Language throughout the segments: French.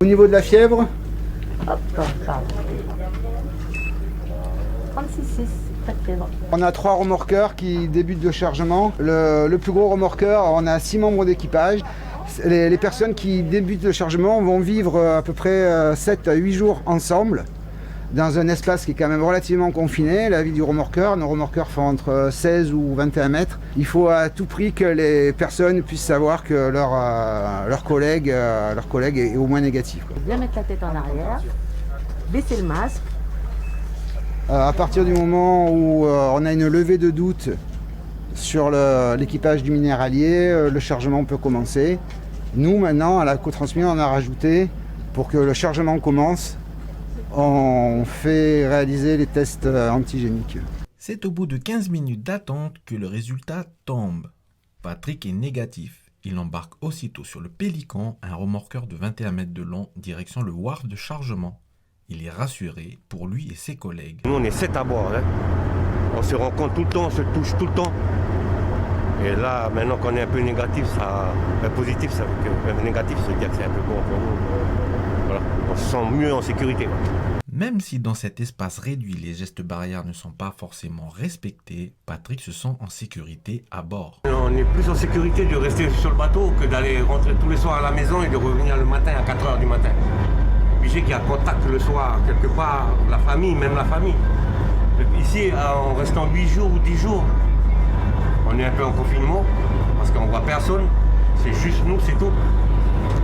Au niveau de la fièvre, Hop, pardon. 36,6, pas de fièvre. on a 3 remorqueurs qui débutent le chargement. Le plus gros remorqueur, on a 6 membres d'équipage. Les personnes qui débutent le chargement vont vivre à peu près 7 à 8 jours ensemble dans un espace qui est quand même relativement confiné. La vie du remorqueur, nos remorqueurs font entre 16 ou 21 mètres. Il faut à tout prix que les personnes puissent savoir que leur collègue est au moins négatif. Bien mettre la tête en arrière, baisser le masque. À partir du moment où on a une levée de doute sur l'équipage du minéralier, le chargement peut commencer. Nous, maintenant, à la co-transmission, on a rajouté, pour que le chargement commence, on fait réaliser les tests antigéniques. C'est au bout de 15 minutes d'attente que le résultat tombe. Patrick est négatif. Il embarque aussitôt sur le Pélican, un remorqueur de 21 mètres de long, direction le wharf de chargement. Il est rassuré pour lui et ses collègues. Nous, on est 7 à bord. Hein. On se rencontre tout le temps, on se touche tout le temps. Et là, maintenant qu'on est un peu négatif, positif, ça veut que négatif, ça veut dire que c'est un peu bon pour nous. Voilà. On se sent mieux en sécurité. Quoi. Même si dans cet espace réduit, les gestes barrières ne sont pas forcément respectés, Patrick se sent en sécurité à bord. On est plus en sécurité de rester sur le bateau que d'aller rentrer tous les soirs à la maison et de revenir le matin à 4 h du matin. Obligé qu'il y a contact le soir, quelque part, la famille, même la famille. Ici, en restant 8 jours ou 10 jours, on est un peu en confinement, parce qu'on ne voit personne, c'est juste nous, c'est tout.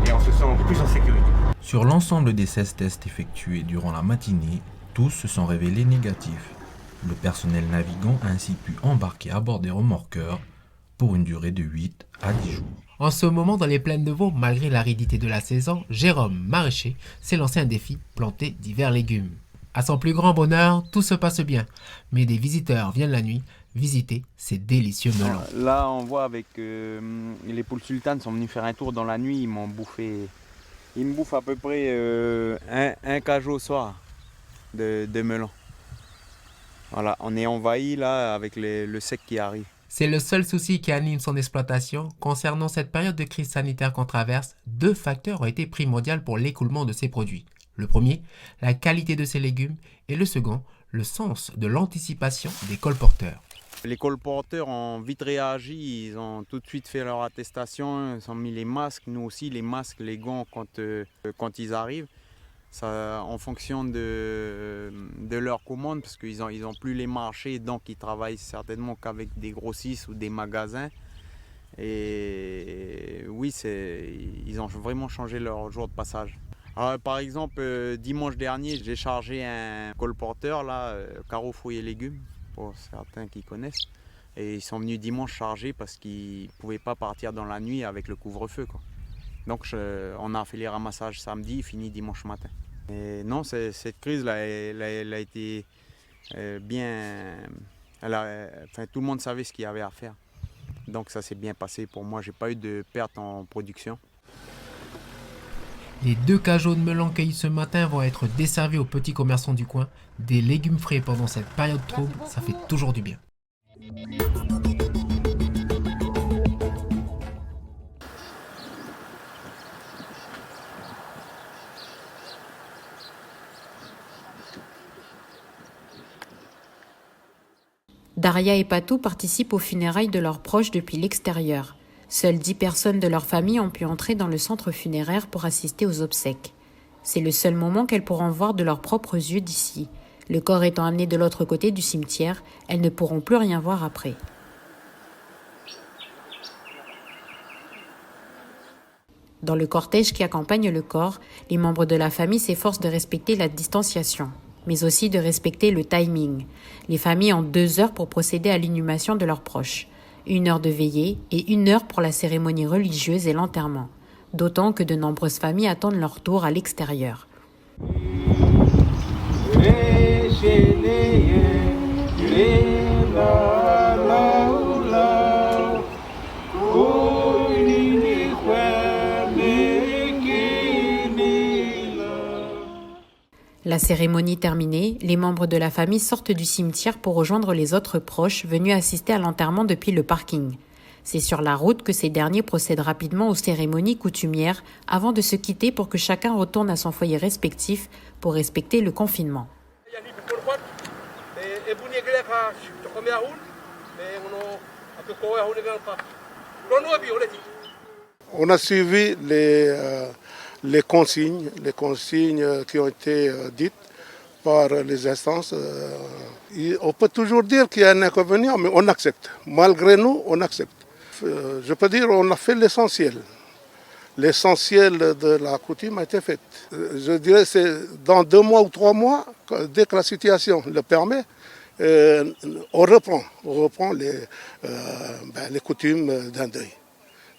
Et on se sent plus en sécurité. Sur l'ensemble des 16 tests effectués durant la matinée, tous se sont révélés négatifs. Le personnel navigant a ainsi pu embarquer à bord des remorqueurs pour une durée de 8 à 10 jours. En ce moment, dans les plaines de Vaud, malgré l'aridité de la saison, Jérôme, maraîcher, s'est lancé un défi, planter divers légumes. À son plus grand bonheur, tout se passe bien, mais des visiteurs viennent la nuit visiter ces délicieux melons. Là, on voit avec les poules sultanes sont venus faire un tour dans la nuit, ils m'ont bouffé. Ils me bouffent à peu près un cajot au soir de melons. Voilà, on est envahi là avec le sec qui arrive. C'est le seul souci qui anime son exploitation. Concernant cette période de crise sanitaire qu'on traverse, 2 facteurs ont été primordiaux pour l'écoulement de ces produits. Le premier, la qualité de ces légumes, et le second, le sens de l'anticipation des colporteurs. Les colporteurs ont vite réagi, ils ont tout de suite fait leur attestation, ils ont mis les masques, nous aussi les masques, les gants quand ils arrivent. Ça, en fonction de leur commande, parce qu'ils ont plus les marchés, donc ils travaillent certainement qu'avec des grossistes ou des magasins. Et oui, ils ont vraiment changé leur jour de passage. Alors, par exemple, dimanche dernier, j'ai chargé un colporteur, là, carreaux fruits et légumes, pour certains qui connaissent. Et ils sont venus dimanche charger parce qu'ils ne pouvaient pas partir dans la nuit avec le couvre-feu, quoi. Donc on a fait les ramassages samedi, fini dimanche matin. Et non, cette crise-là, elle a été bien... tout le monde savait ce qu'il y avait à faire. Donc ça s'est bien passé pour moi, j'ai pas eu de perte en production. Les 2 cajots de melons cueillis ce matin vont être desservis aux petits commerçants du coin. Des légumes frais pendant cette période trouble, ça fait toujours du bien. Daria et Patou participent aux funérailles de leurs proches depuis l'extérieur. Seules 10 personnes de leur famille ont pu entrer dans le centre funéraire pour assister aux obsèques. C'est le seul moment qu'elles pourront voir de leurs propres yeux d'ici. Le corps étant amené de l'autre côté du cimetière, elles ne pourront plus rien voir après. Dans le cortège qui accompagne le corps, les membres de la famille s'efforcent de respecter la distanciation, mais aussi de respecter le timing. Les familles ont 2 heures pour procéder à l'inhumation de leurs proches. 1 heure de veillée et 1 heure pour la cérémonie religieuse et l'enterrement. D'autant que de nombreuses familles attendent leur tour à l'extérieur. La cérémonie terminée, les membres de la famille sortent du cimetière pour rejoindre les autres proches venus assister à l'enterrement depuis le parking. C'est sur la route que ces derniers procèdent rapidement aux cérémonies coutumières avant de se quitter pour que chacun retourne à son foyer respectif pour respecter le confinement. On a suivi les consignes qui ont été dites par les instances. On peut toujours dire qu'il y a un inconvénient, mais on accepte. Malgré nous, on accepte. Je peux dire qu'on a fait l'essentiel. L'essentiel de la coutume a été fait. Je dirais que c'est dans 2 mois ou 3 mois, dès que la situation le permet, on reprend les coutumes d'un deuil.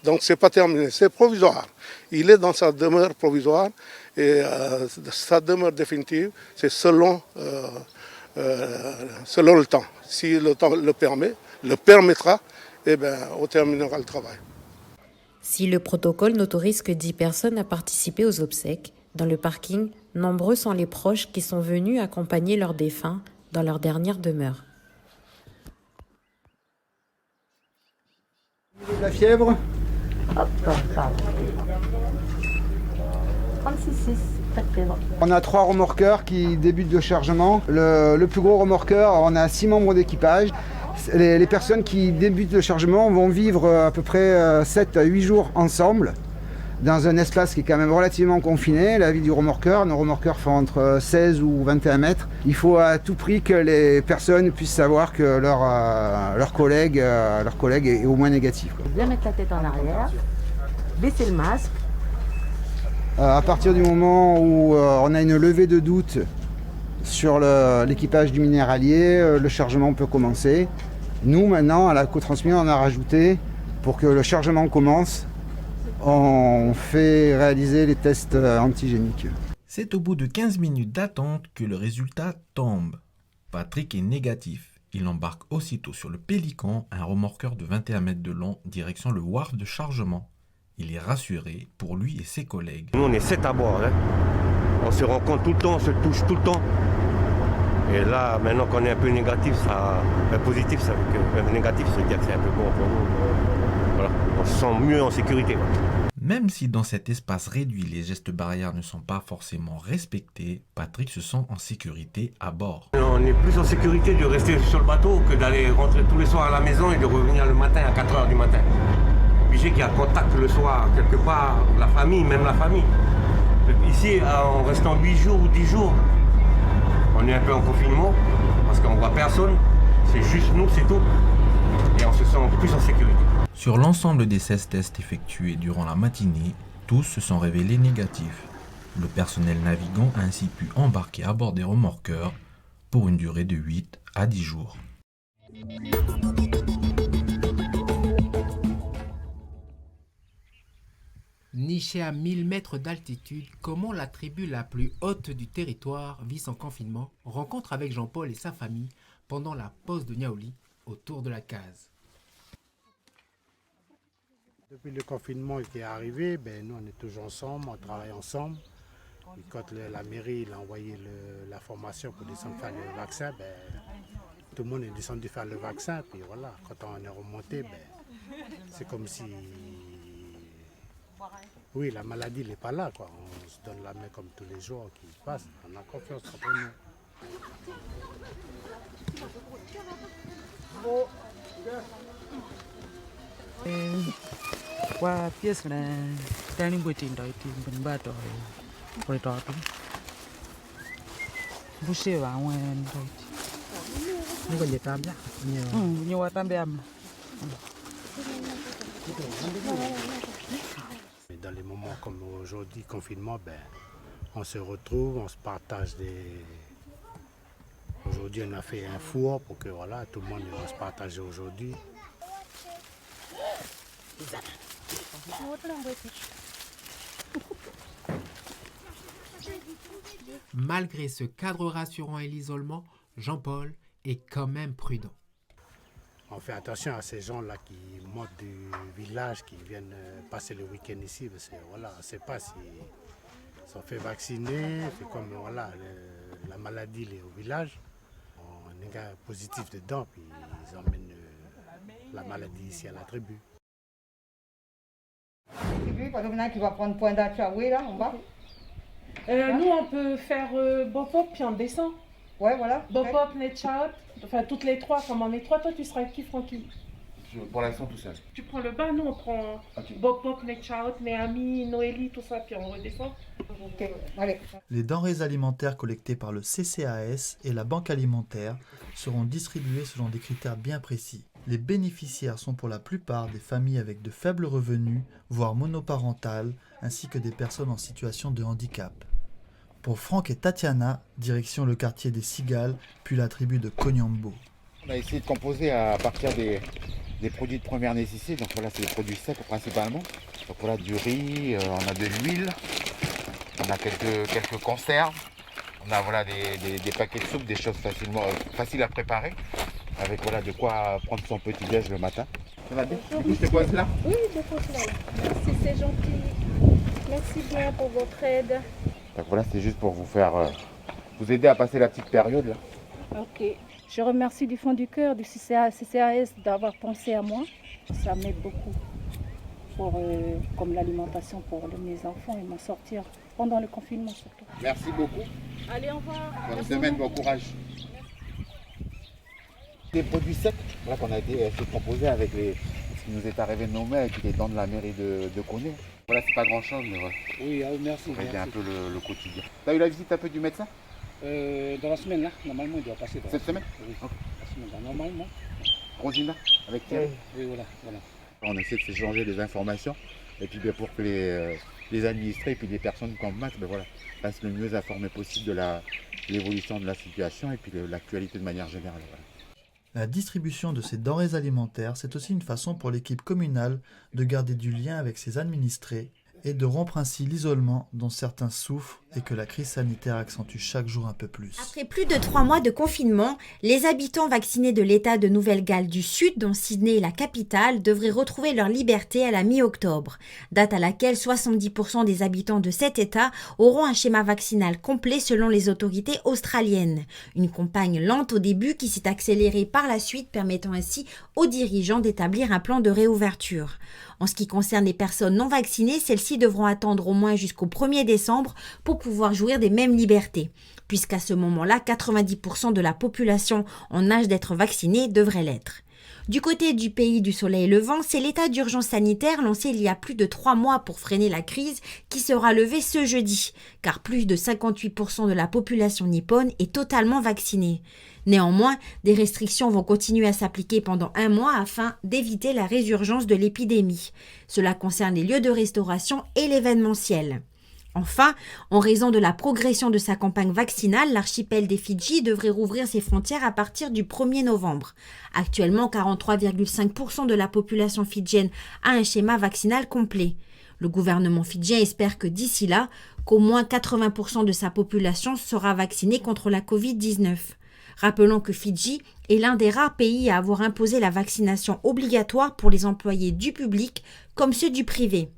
Donc c'est pas terminé, c'est provisoire. Il est dans sa demeure provisoire et sa demeure définitive, c'est selon le temps. Si le temps le permettra, on terminera le travail. Si le protocole n'autorise que 10 personnes à participer aux obsèques, dans le parking, nombreux sont les proches qui sont venus accompagner leurs défunts dans leur dernière demeure. La fièvre, Hop, pardon. 36,6, pas de fièvre. on a 3 remorqueurs qui débutent le chargement. Le plus gros remorqueur, on a 6 membres d'équipage. Les personnes qui débutent le chargement vont vivre à peu près 7 à 8 jours ensemble dans un espace qui est quand même relativement confiné. La vie du remorqueur, nos remorqueurs font entre 16 ou 21 mètres. Il faut à tout prix que les personnes puissent savoir que leur collègue est au moins négatif. Bien mettre la tête en arrière, baisser le masque. À partir du moment où on a une levée de doute sur l'équipage du minéralier, le chargement peut commencer. Nous, maintenant, à la co-transmission, on a rajouté, pour que le chargement commence, on fait réaliser les tests antigéniques. C'est au bout de 15 minutes d'attente que le résultat tombe. Patrick est négatif. Il embarque aussitôt sur le Pélican, un remorqueur de 21 mètres de long, direction le wharf de chargement. Il est rassuré pour lui et ses collègues. Nous, on est 7 à bord. Hein. On se rencontre tout le temps, on se touche tout le temps. Et là, maintenant qu'on est un peu négatif, positif, ça veut dire négatif, ça veut dire que c'est un peu bon pour nous. Voilà. On se sent mieux en sécurité. Même si dans cet espace réduit, les gestes barrières ne sont pas forcément respectés, Patrick se sent en sécurité à bord. On est plus en sécurité de rester sur le bateau que d'aller rentrer tous les soirs à la maison et de revenir le matin à 4h du matin. Obligé qu'il y a contact le soir, quelque part, la famille, même la famille. Ici, en restant 8 jours ou 10 jours, on est un peu en confinement parce qu'on ne voit personne, c'est juste nous, c'est tout. Et on se sent plus en sécurité. Sur l'ensemble des 16 tests effectués durant la matinée, tous se sont révélés négatifs. Le personnel navigant a ainsi pu embarquer à bord des remorqueurs pour une durée de 8 à 10 jours. Niché à 1000 mètres d'altitude, comment la tribu la plus haute du territoire vit son confinement, rencontre avec Jean-Paul et sa famille pendant la pause de Niaouli autour de la case. Depuis le confinement qui est arrivé, nous on est toujours ensemble, on travaille ensemble. Et quand la mairie a envoyé la formation pour descendre faire le vaccin, tout le monde est descendu faire le vaccin. Puis voilà, quand on est remonté, c'est comme si... Oui, la maladie n'est pas là, quoi. On se donne la main comme tous les jours qui passent. On a confiance entre nous. Qua pièce là, tani botin da ti ben ba to ko to to. Boucher va wen to. Ni ko je tambia. Ni wa tambia. Dans les moments comme aujourd'hui, confinement, on se retrouve, on se partage des... Aujourd'hui, on a fait un four pour que voilà, tout le monde va se partager aujourd'hui. Malgré ce cadre rassurant et l'isolement, Jean-Paul est quand même prudent. On fait attention à ces gens-là qui montent du village, qui viennent passer le week-end ici, parce que voilà, on ne sait pas s'ils sont fait vacciner, c'est comme voilà, la maladie est au village. On est positif dedans, puis ils emmènent la maladie ici à la tribu. Oui, parce qu'il y en a qui va prendre point d'Achaoué là, en bas. Nous, on peut faire Bopop, puis on descend. Ouais, voilà. Bopop, Netchat, enfin toutes les trois, comme on est trois. Toi, tu seras avec qui, Francky? Pour l'instant, tout seul. Tu prends le bas, nous, on prend Bopop, Netchat, Néami, Noélie, tout ça, puis on redescend. Ok, allez. Les denrées alimentaires collectées par le CCAS et la Banque alimentaire seront distribuées selon des critères bien précis. Les bénéficiaires sont pour la plupart des familles avec de faibles revenus, voire monoparentales, ainsi que des personnes en situation de handicap. Pour Franck et Tatiana, direction le quartier des Cigales, puis la tribu de Konyambo. On a essayé de composer à partir des produits de première nécessité. Donc voilà, c'est des produits secs principalement. Donc voilà, du riz, on a de l'huile, on a quelques conserves, on a voilà, des paquets de soupe, des choses faciles à préparer, avec voilà, de quoi prendre son petit déj le matin. Ça va bien? Du coup, je te pose là? Oui, je pose là. Merci, c'est gentil. Merci bien pour votre aide. Donc voilà, c'est juste pour vous aider à passer la petite période là. Ok. Je remercie du fond du cœur du CCAS d'avoir pensé à moi. Ça m'aide beaucoup pour comme l'alimentation pour mes enfants et m'en sortir pendant le confinement surtout. Merci beaucoup. Allez, au revoir. Bonne semaine, bon courage. Des produits secs voilà, qu'on a essayé de composer avec ce qui nous est arrivé de nos mains et puis les dents de la mairie de Coné. Voilà, c'est pas grand chose, mais voilà. Oui, merci. Ça aide un peu le quotidien. Tu as eu la visite un peu du médecin? Dans la semaine, là, normalement, il doit passer. Cette semaine? Oui, okay. La semaine, là, normalement. Rosina, avec Thierry? Oui, voilà. On essaie de s'échanger des informations et puis pour que les administrés et puis les personnes comme Max voilà, restent le mieux informés possible de l'évolution de la situation et puis de l'actualité de manière générale. Voilà. La distribution de ces denrées alimentaires, c'est aussi une façon pour l'équipe communale de garder du lien avec ses administrés et de rompre ainsi l'isolement dont certains souffrent et que la crise sanitaire accentue chaque jour un peu plus. Après plus de 3 mois de confinement, les habitants vaccinés de l'État de Nouvelle-Galles du Sud, dont Sydney est la capitale, devraient retrouver leur liberté à la mi-octobre, date à laquelle 70% des habitants de cet État auront un schéma vaccinal complet selon les autorités australiennes. Une campagne lente au début qui s'est accélérée par la suite, permettant ainsi aux dirigeants d'établir un plan de réouverture. En ce qui concerne les personnes non vaccinées, celles-ci devront attendre au moins jusqu'au 1er décembre pour pouvoir jouir des mêmes libertés, puisqu'à ce moment-là, 90% de la population en âge d'être vaccinée devrait l'être. Du côté du pays du soleil levant, c'est l'état d'urgence sanitaire lancé il y a plus de 3 mois pour freiner la crise qui sera levé ce jeudi, car plus de 58% de la population nippone est totalement vaccinée. Néanmoins, des restrictions vont continuer à s'appliquer pendant 1 mois afin d'éviter la résurgence de l'épidémie. Cela concerne les lieux de restauration et l'événementiel. Enfin, en raison de la progression de sa campagne vaccinale, l'archipel des Fidji devrait rouvrir ses frontières à partir du 1er novembre. Actuellement, 43,5% de la population fidjienne a un schéma vaccinal complet. Le gouvernement fidjien espère que d'ici là, qu'au moins 80% de sa population sera vaccinée contre la Covid-19. Rappelons que Fidji est l'un des rares pays à avoir imposé la vaccination obligatoire pour les employés du public comme ceux du privé.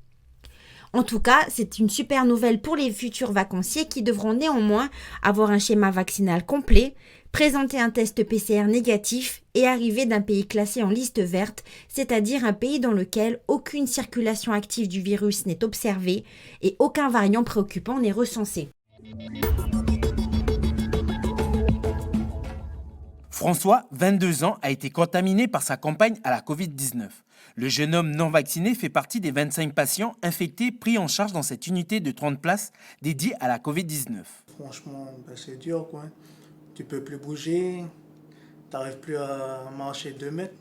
En tout cas, c'est une super nouvelle pour les futurs vacanciers qui devront néanmoins avoir un schéma vaccinal complet, présenter un test PCR négatif et arriver d'un pays classé en liste verte, c'est-à-dire un pays dans lequel aucune circulation active du virus n'est observée et aucun variant préoccupant n'est recensé. François, 22 ans, a été contaminé par sa compagne à la Covid-19. Le jeune homme non vacciné fait partie des 25 patients infectés pris en charge dans cette unité de 30 places dédiée à la Covid-19. Franchement, c'est dur, quoi. Tu peux plus bouger, tu n'arrives plus à marcher 2 mètres,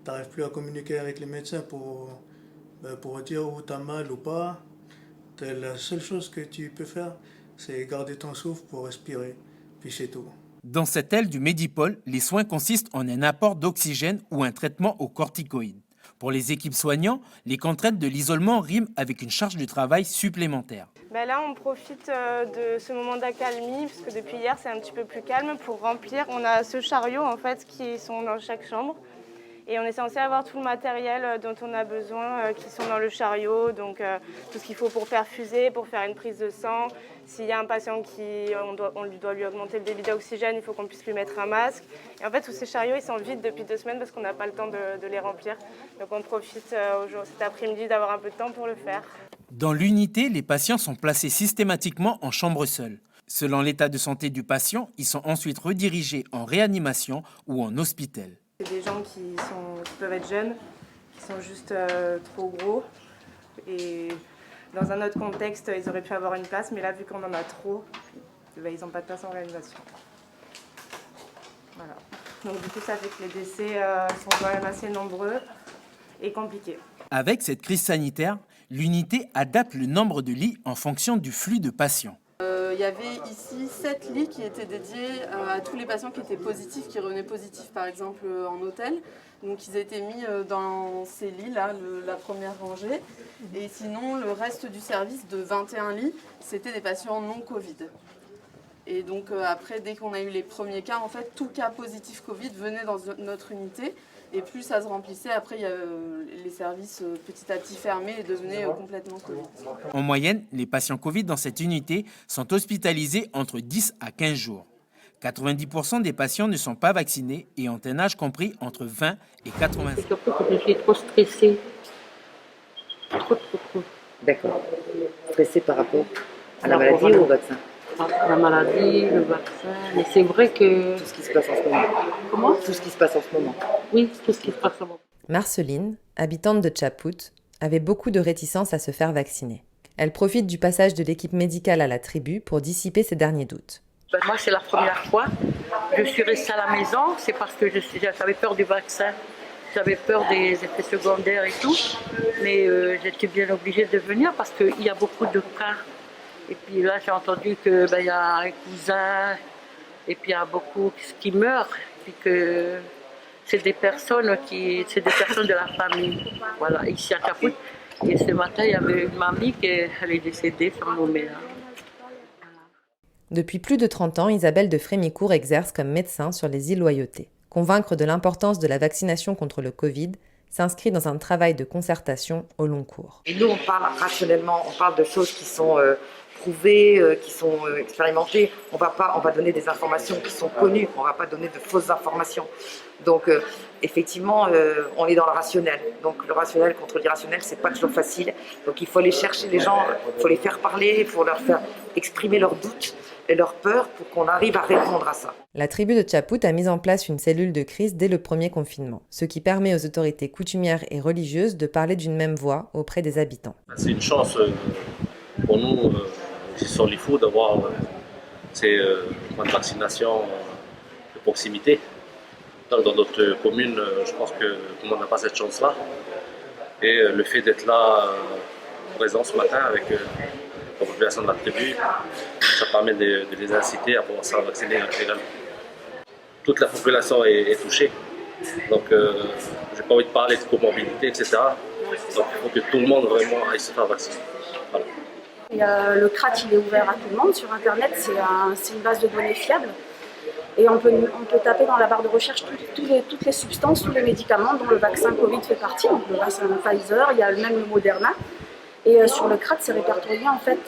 tu n'arrives plus à communiquer avec les médecins pour dire où tu as mal ou pas. La seule chose que tu peux faire, c'est garder ton souffle pour respirer, puis c'est tout. Dans cette aile du Medipol, les soins consistent en un apport d'oxygène ou un traitement aux corticoïdes. Pour les équipes soignantes, les contraintes de l'isolement riment avec une charge de travail supplémentaire. Là, on profite de ce moment d'accalmie, puisque depuis hier, c'est un petit peu plus calme, pour remplir. On a ce chariot, en fait, qui sont dans chaque chambre. Et on est censé avoir tout le matériel dont on a besoin qui sont dans le chariot, donc tout ce qu'il faut pour perfuser, pour faire une prise de sang. S'il y a un patient on doit lui augmenter le débit d'oxygène, il faut qu'on puisse lui mettre un masque. Et en fait, tous ces chariots, ils sont vides depuis 2 semaines parce qu'on n'a pas le temps de les remplir. Donc on profite cet après-midi d'avoir un peu de temps pour le faire. Dans l'unité, les patients sont placés systématiquement en chambre seule. Selon l'état de santé du patient, ils sont ensuite redirigés en réanimation ou en hôpital. C'est des gens qui peuvent être jeunes, qui sont juste trop gros. Et dans un autre contexte, ils auraient pu avoir une place, mais là, vu qu'on en a trop, ils n'ont pas de place en réanimation. Voilà. Donc du coup, ça fait que les décès sont quand même assez nombreux et compliqués. Avec cette crise sanitaire, l'unité adapte le nombre de lits en fonction du flux de patients. Il y avait ici 7 lits qui étaient dédiés à tous les patients qui étaient positifs, qui revenaient positifs par exemple en hôtel. Donc ils ont été mis dans ces lits-là, la première rangée. Et sinon, le reste du service de 21 lits, c'était des patients non Covid. Et donc après, dès qu'on a eu les premiers cas, en fait, tout cas positif Covid venait dans notre unité. Et plus ça se remplissait, après les services petit à petit fermés et devenaient complètement Covid. En moyenne, les patients Covid dans cette unité sont hospitalisés entre 10 à 15 jours. 90% des patients ne sont pas vaccinés et ont un âge compris entre 20 et 80 ans. C'est surtout que je suis trop stressée. Trop. D'accord. Stressée par rapport à la maladie ou au vaccin? La maladie, le vaccin, mais c'est vrai que... Tout ce qui se passe en ce moment. Comment? Tout ce qui se passe en ce moment. Oui, tout ce qui se passe en ce moment. Marceline, habitante de Chaput, avait beaucoup de réticence à se faire vacciner. Elle profite du passage de l'équipe médicale à la tribu pour dissiper ses derniers doutes. Moi, c'est la première fois. Je suis restée à la maison, c'est parce que j'avais peur du vaccin. J'avais peur des effets secondaires et tout. Mais j'étais bien obligée de venir parce qu'il y a beaucoup de cas. Et puis là, j'ai entendu qu'il y a un cousin, et puis il y a beaucoup qui meurent, et puis que c'est des personnes de la famille. Voilà, ici à Chaput. Et ce matin, il y avait une mamie qui est décédée sur mon mère. Depuis plus de 30 ans, Isabelle de Frémicourt exerce comme médecin sur les îles Loyauté. Convaincre de l'importance de la vaccination contre le Covid s'inscrit dans un travail de concertation au long cours. Et nous, on parle rationnellement, on parle de choses qui sont prouvées, qui sont expérimentées. On va donner des informations qui sont connues, on ne va pas donner de fausses informations. Donc, effectivement, on est dans le rationnel. Donc, le rationnel contre l'irrationnel, c'est pas toujours facile. Donc, il faut aller chercher les gens, il faut les faire parler, il faut leur faire exprimer leurs doutes et leurs peurs pour qu'on arrive à répondre à ça. La tribu de Chaput a mis en place une cellule de crise dès le premier confinement, ce qui permet aux autorités coutumières et religieuses de parler d'une même voix auprès des habitants. C'est une chance pour nous, ici sur l'IFO, d'avoir ces points de vaccination de proximité. Dans notre commune, je pense que tout le monde n'a pas cette chance-là. Et le fait d'être là, présent ce matin avec la population de la tribu, ça permet de les inciter à pouvoir se faire vacciner également. Toute la population est touchée, donc j'ai pas envie de parler de comorbidité, etc. Donc il faut que tout le monde vraiment aille se faire vacciner. Voilà. Le CRAT, il est ouvert à tout le monde sur Internet, c'est une base de données fiable. Et on peut taper dans la barre de recherche toutes les substances, tous les médicaments dont le vaccin Covid fait partie. Donc le vaccin Pfizer, il y a même le Moderna. Et sur le CRAT, c'est répertorié en fait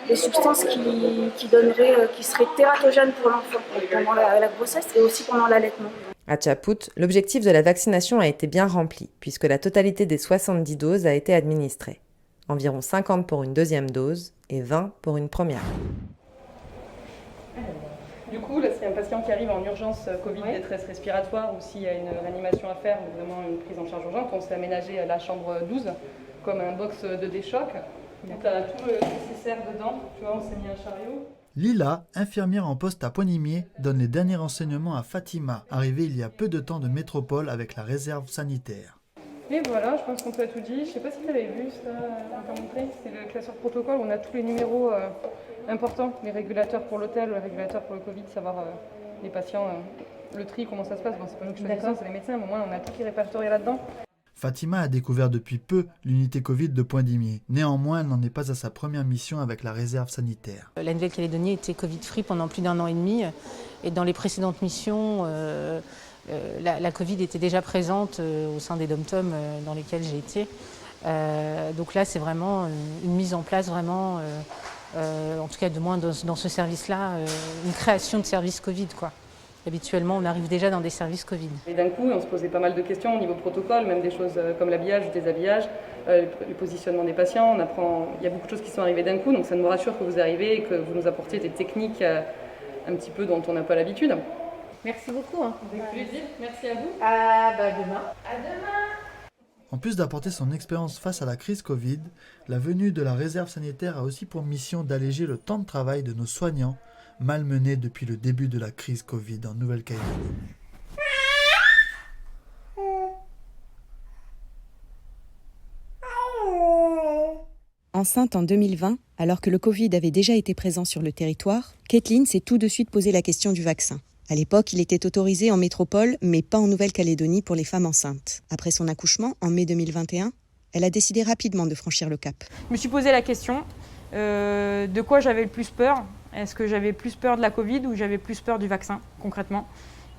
les substances qui seraient tératogènes pour l'enfant pendant la grossesse et aussi pendant l'allaitement. À Chaput, l'objectif de la vaccination a été bien rempli, puisque la totalité des 70 doses a été administrée. Environ 50 pour une deuxième dose et 20 pour une première. Du coup, là, s'il y a un patient qui arrive en urgence Covid, détresse respiratoire, ou s'il y a une réanimation à faire, ou vraiment une prise en charge urgente, on s'est aménagé la chambre 12 comme un box de déchoc. Donc, tu as tout le nécessaire dedans. Tu vois, on s'est mis un chariot. Lila, infirmière en poste à Pointe-Nimier, donne les derniers renseignements à Fatima, arrivée il y a peu de temps de métropole avec la réserve sanitaire. Et voilà, je pense qu'on t'a tout dit. Je ne sais pas si tu avais vu ça, on t'a montré. C'est le classeur protocole où on a tous les numéros importants, les régulateurs pour l'hôtel, les régulateurs pour le Covid, savoir les patients, le tri, comment ça se passe. Bon, c'est pas nous qui choisissons, c'est les médecins, mais au moins on a tout qui est répertorié là-dedans. Fatima a découvert depuis peu l'unité Covid de Pointe-Nimier. Néanmoins, elle n'en est pas à sa première mission avec la réserve sanitaire. La Nouvelle-Calédonie était Covid-free pendant plus d'1 an et demi. Et dans les précédentes missions, la Covid était déjà présente au sein des dom-toms dans lesquels j'ai été. Donc là, c'est vraiment une mise en place, vraiment, en tout cas de moins dans ce service-là, une création de services Covid, quoi. Habituellement, on arrive déjà dans des services Covid. Et d'un coup, on se posait pas mal de questions au niveau protocole, même des choses comme l'habillage, le déshabillage, le positionnement des patients. Il y a beaucoup de choses qui sont arrivées d'un coup, donc ça nous rassure que vous arrivez et que vous nous apportiez des techniques un petit peu dont on n'a pas l'habitude. Merci beaucoup. Avec plaisir, merci à vous. À demain. À demain. En plus d'apporter son expérience face à la crise Covid, la venue de la réserve sanitaire a aussi pour mission d'alléger le temps de travail de nos soignants, malmenés depuis le début de la crise Covid en Nouvelle-Calédonie. Enceinte en 2020, alors que le Covid avait déjà été présent sur le territoire, Kathleen s'est tout de suite posé la question du vaccin. À l'époque, il était autorisé en métropole, mais pas en Nouvelle-Calédonie pour les femmes enceintes. Après son accouchement, en mai 2021, elle a décidé rapidement de franchir le cap. Je me suis posé la question de quoi j'avais le plus peur. Est-ce que j'avais plus peur de la Covid ou j'avais plus peur du vaccin, concrètement ?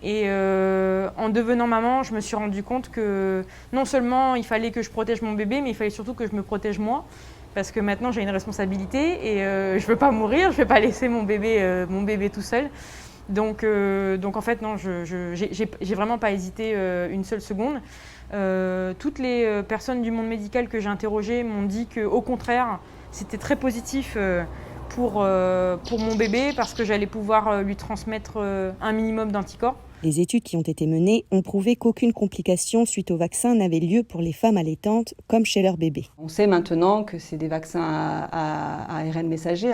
Et en devenant maman, je me suis rendu compte que non seulement il fallait que je protège mon bébé, mais il fallait surtout que je me protège moi. Parce que maintenant, j'ai une responsabilité et je ne veux pas mourir, je ne vais pas laisser mon bébé tout seul. Donc en fait, non, j'ai vraiment pas hésité une seule seconde. Toutes les personnes du monde médical que j'ai interrogées m'ont dit qu'au contraire, c'était très positif pour mon bébé parce que j'allais pouvoir lui transmettre un minimum d'anticorps. Les études qui ont été menées ont prouvé qu'aucune complication suite au vaccin n'avait lieu pour les femmes allaitantes comme chez leur bébé. On sait maintenant que c'est des vaccins à ARN messager,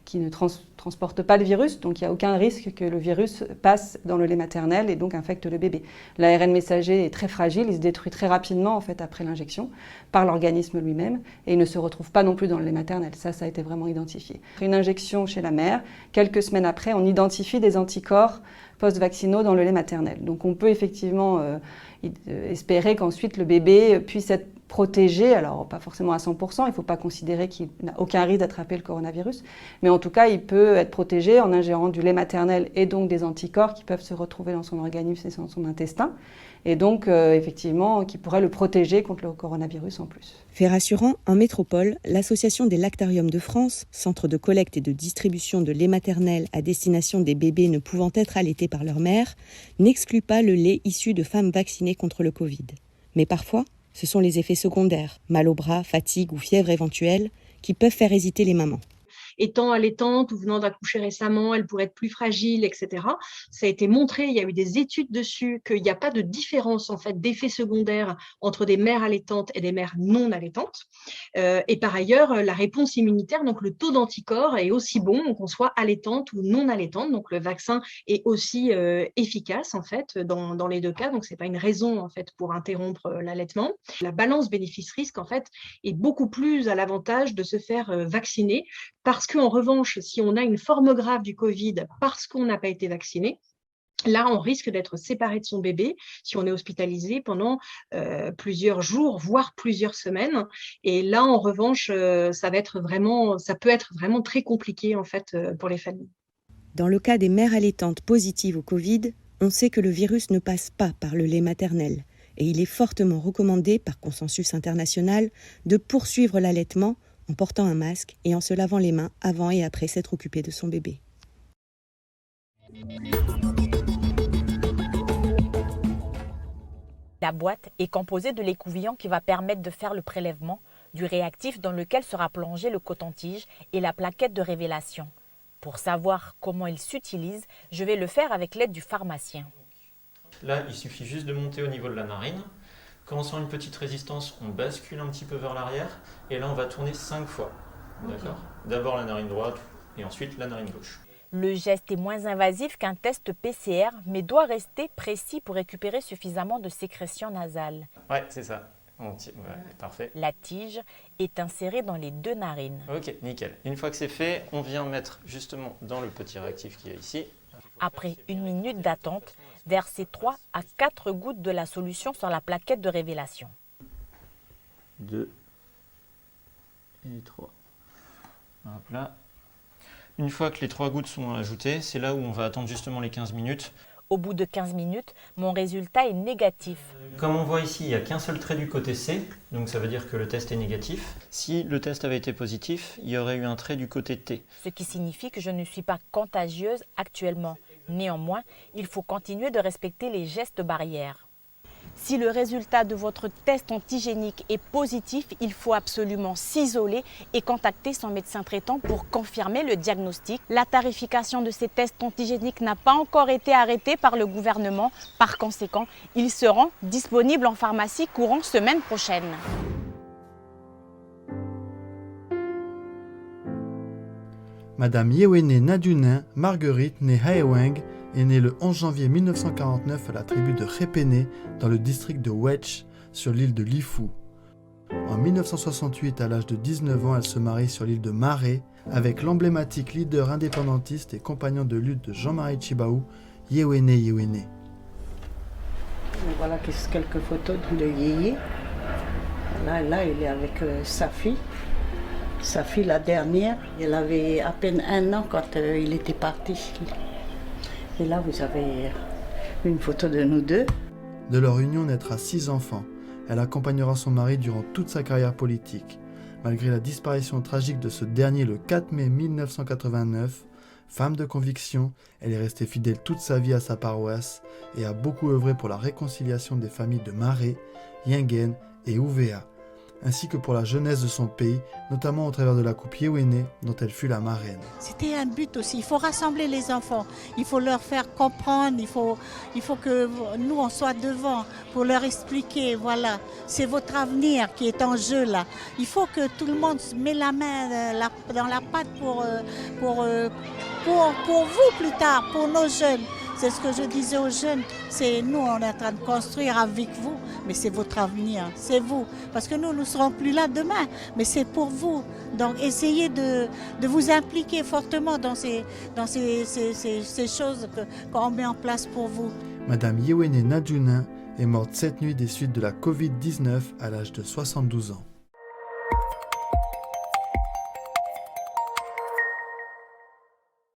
qui ne transportent pas le virus, donc il n'y a aucun risque que le virus passe dans le lait maternel et donc infecte le bébé. L'ARN messager est très fragile, il se détruit très rapidement en fait, après l'injection par l'organisme lui-même et il ne se retrouve pas non plus dans le lait maternel. Ça a été vraiment identifié. Une injection chez la mère, quelques semaines après, on identifie des anticorps post-vaccinaux dans le lait maternel. Donc on peut effectivement espérer qu'ensuite le bébé puisse être protégé, alors pas forcément à 100%, il ne faut pas considérer qu'il n'a aucun risque d'attraper le coronavirus, mais en tout cas il peut être protégé en ingérant du lait maternel et donc des anticorps qui peuvent se retrouver dans son organisme et dans son intestin, et donc effectivement qui pourraient le protéger contre le coronavirus en plus. Fait rassurant, en métropole, l'Association des lactariums de France, centre de collecte et de distribution de lait maternel à destination des bébés ne pouvant être allaités par leur mère, n'exclut pas le lait issu de femmes vaccinées contre le Covid. Mais parfois, ce sont les effets secondaires, mal au bras, fatigue ou fièvre éventuelle, qui peuvent faire hésiter les mamans. Étant allaitante ou venant d'accoucher récemment, elle pourrait être plus fragile, etc. Ça a été montré, il y a eu des études dessus, qu'il n'y a pas de différence en fait d'effets secondaires entre des mères allaitantes et des mères non allaitantes. Et par ailleurs, la réponse immunitaire, donc le taux d'anticorps est aussi bon qu'on soit allaitante ou non allaitante. Donc le vaccin est aussi efficace en fait dans les deux cas. Donc c'est pas une raison en fait pour interrompre l'allaitement. La balance bénéfice-risque en fait est beaucoup plus à l'avantage de se faire vacciner. Parce qu'en revanche, si on a une forme grave du Covid parce qu'on n'a pas été vacciné, là, on risque d'être séparé de son bébé si on est hospitalisé pendant plusieurs jours, voire plusieurs semaines. Et là, en revanche, ça peut être vraiment très compliqué en fait pour les familles. Dans le cas des mères allaitantes positives au Covid, on sait que le virus ne passe pas par le lait maternel. Et il est fortement recommandé, par consensus international, de poursuivre l'allaitement en portant un masque et en se lavant les mains avant et après s'être occupé de son bébé. La boîte est composée de l'écouvillon qui va permettre de faire le prélèvement du réactif dans lequel sera plongé le coton-tige et la plaquette de révélation. Pour savoir comment il s'utilise, je vais le faire avec l'aide du pharmacien. Là, il suffit juste de monter au niveau de la narine. Quand on sent une petite résistance, on bascule un petit peu vers l'arrière et là on va tourner 5 fois. D'accord ? D'abord la narine droite et ensuite la narine gauche. Le geste est moins invasif qu'un test PCR, mais doit rester précis pour récupérer suffisamment de sécrétion nasale. Ouais, c'est ça. Parfait. La tige est insérée dans les 2 narines. Ok, nickel. Une fois que c'est fait, on vient mettre justement dans le petit réactif qui est ici. Après 1 minute d'attente, versez 3 à 4 gouttes de la solution sur la plaquette de révélation. 2 et 3. Hop là. Une fois que les 3 gouttes sont ajoutées, c'est là où on va attendre justement les 15 minutes. Au bout de 15 minutes, mon résultat est négatif. Comme on voit ici, il n'y a qu'un seul trait du côté C, donc ça veut dire que le test est négatif. Si le test avait été positif, il y aurait eu un trait du côté T. Ce qui signifie que je ne suis pas contagieuse actuellement. Néanmoins, il faut continuer de respecter les gestes barrières. Si le résultat de votre test antigénique est positif, il faut absolument s'isoler et contacter son médecin traitant pour confirmer le diagnostic. La tarification de ces tests antigéniques n'a pas encore été arrêtée par le gouvernement. Par conséquent, ils seront disponibles en pharmacie courant semaine prochaine. Madame Yewene Nadunin Marguerite née Haeweng est née le 11 janvier 1949 à la tribu de Khépéné dans le district de Wetch sur l'île de Lifu. En 1968, à l'âge de 19 ans, elle se marie sur l'île de Maré avec l'emblématique leader indépendantiste et compagnon de lutte de Jean-Marie Tjibaou, Yewene Yewene. Voilà quelques photos de Yéyé. Là, il est avec sa fille. Sa fille, la dernière, elle avait à peine 1 an quand il était parti. Et là, vous avez une photo de nous deux. De leur union naîtra 6 enfants. Elle accompagnera son mari durant toute sa carrière politique. Malgré la disparition tragique de ce dernier le 4 mai 1989, femme de conviction, elle est restée fidèle toute sa vie à sa paroisse et a beaucoup œuvré pour la réconciliation des familles de Maré, Yingen et Ouvéa, ainsi que pour la jeunesse de son pays, notamment au travers de la coupe Yewene, dont elle fut la marraine. C'était un but aussi, il faut rassembler les enfants, il faut leur faire comprendre, il faut que nous on soit devant pour leur expliquer, voilà, c'est votre avenir qui est en jeu là. Il faut que tout le monde met la main dans la pâte pour vous plus tard, pour nos jeunes. C'est ce que je disais aux jeunes, c'est nous on est en train de construire avec vous, mais c'est votre avenir, c'est vous. Parce que nous ne serons plus là demain, mais c'est pour vous. Donc essayez de vous impliquer fortement dans ces choses qu'on met en place pour vous. Madame Yewene Nadunin est morte cette nuit des suites de la Covid-19 à l'âge de 72 ans.